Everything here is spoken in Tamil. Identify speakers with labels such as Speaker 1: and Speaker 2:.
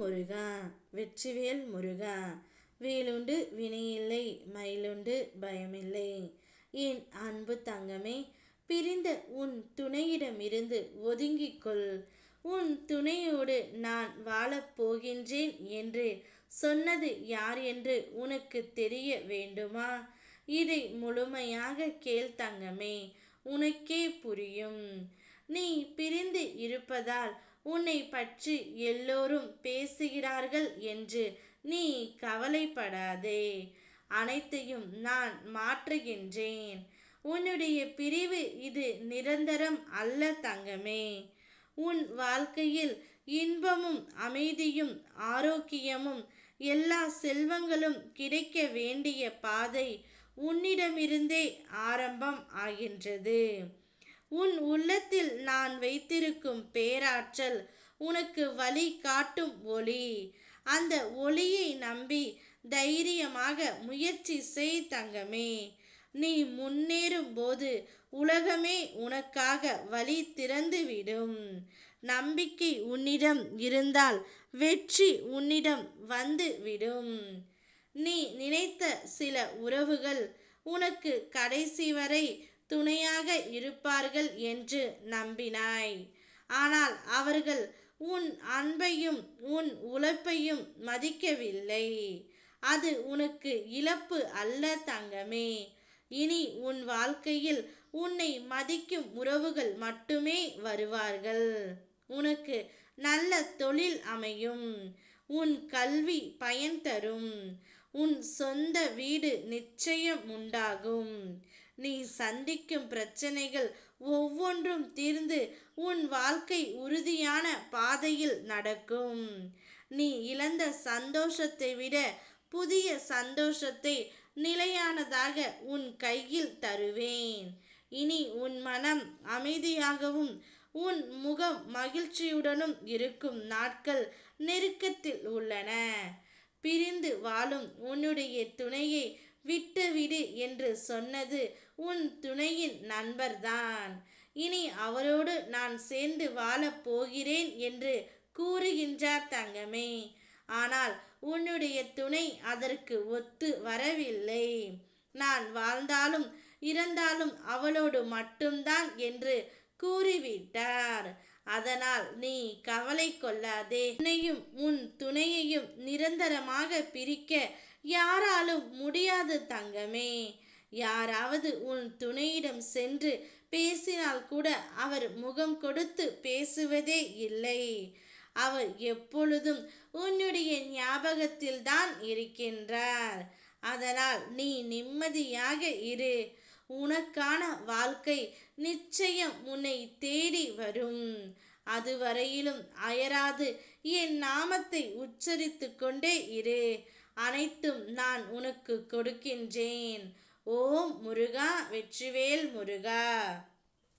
Speaker 1: முருகா வெற்றிவேல் முருகா. வேலுண்டு வினையில்லை, மயிலுண்டு பயமில்லை. என் அன்பு தங்கமே, பிரிந்த உன் துணையிடமிருந்து ஒதுங்கிக்கொள். உன் துணையோடு நான் வாழப் போகின்றேன் என்று சொன்னது யார் என்று உனக்கு தெரிய வேண்டுமா? இதை முழுமையாக கேள் தங்கமே, உனக்கே புரியும். நீ பிரிந்து இருப்பதால் உன்னை பற்றி எல்லோரும் பேசுகிறார்கள் என்று நீ கவலைப்படாதே. அனைத்தையும் நான் மாற்றுகின்றேன். உன்னுடைய பிரிவு இது நிரந்தரம் அல்ல தங்கமே. உன் வாழ்க்கையில் இன்பமும் அமைதியும் ஆரோக்கியமும் எல்லா செல்வங்களும் கிடைக்க வேண்டிய பாதை உன்னிடமிருந்தே ஆரம்பம் ஆகின்றது. உன் உள்ளத்தில் நான் வைத்திருக்கும் பேராற்றல் உனக்கு வழி காட்டும் ஒளி. அந்த ஒளியை நம்பி தைரியமாக முயற்சி செய் தங்கமே. நீ முன்னேறும் போது உலகமே உனக்காக வழி திறந்துவிடும். நம்பிக்கை உன்னிடம் இருந்தால் வெற்றி உன்னிடம் வந்து விடும். நீ நினைத்த சில உறவுகள் உனக்கு கடைசி வரை துணையாக இருப்பார்கள் என்று நம்பினாய். ஆனால் அவர்கள் உன் அன்பையும் உன் உழைப்பையும் மதிக்கவில்லை. அது உனக்கு இழப்பு அல்ல தங்கமே. இனி உன் வாழ்க்கையில் உன்னை மதிக்கும் உறவுகள் மட்டுமே வருவார்கள். உனக்கு நல்ல தொழில் அமையும். உன் கல்வி பயன் தரும். உன் சொந்த வீடு நிச்சயம் உண்டாகும். நீ சந்திக்கும் பிரச்சனைகள் ஒவ்வொன்றும் தீர்ந்து உன் வாழ்க்கை உறுதியான பாதையில் நடக்கும். நீ இழந்த சந்தோஷத்தை விட புதிய சந்தோஷத்தை நிலையானதாக உன் கையில் தருவேன். இனி உன் மனம் அமைதியாகவும் உன் முகம் மகிழ்ச்சியுடனும் இருக்கும் நாட்கள் நெருக்கத்தில் உள்ளன. பிரிந்து வாழும் உன்னுடைய துணையை விட்டுவிடு என்று சொன்னது உன் துணையின் நண்பர்தான். இனி அவரோடு நான் சேர்ந்து வாழப் போகிறேன் என்று கூறுகின்றார் தங்கமே. ஆனால் உன்னுடைய துணை அதற்கு ஒத்து வரவில்லை. நான் வாழ்ந்தாலும் இறந்தாலும் அவளோடு மட்டும்தான் என்று கூறிவிட்டார். அதனால் நீ கவலை கொள்ளாதே. உன்னையும் உன் துணையையும் நிரந்தரமாக பிரிக்க யாராலும் முடியாது தங்கமே. யாராவது உன் துணையிடம் சென்று பேசினால் கூட அவர் முகம் கொடுத்து பேசுவதே இல்லை. அவர் எப்பொழுதும் உன்னுடைய ஞாபகத்தில் தான் இருக்கின்றார். அதனால் நீ நிம்மதியாக இரு. உனக்கான வாழ்க்கை நிச்சயம் உன்னை தேடி வரும். அதுவரையிலும் அயராது என் நாமத்தை உச்சரித்து கொண்டே இரு. அனைத்தும் நான் உனக்கு கொடுக்கின்றேன். ஓம் முருகா வெற்றிவேல் முருகா.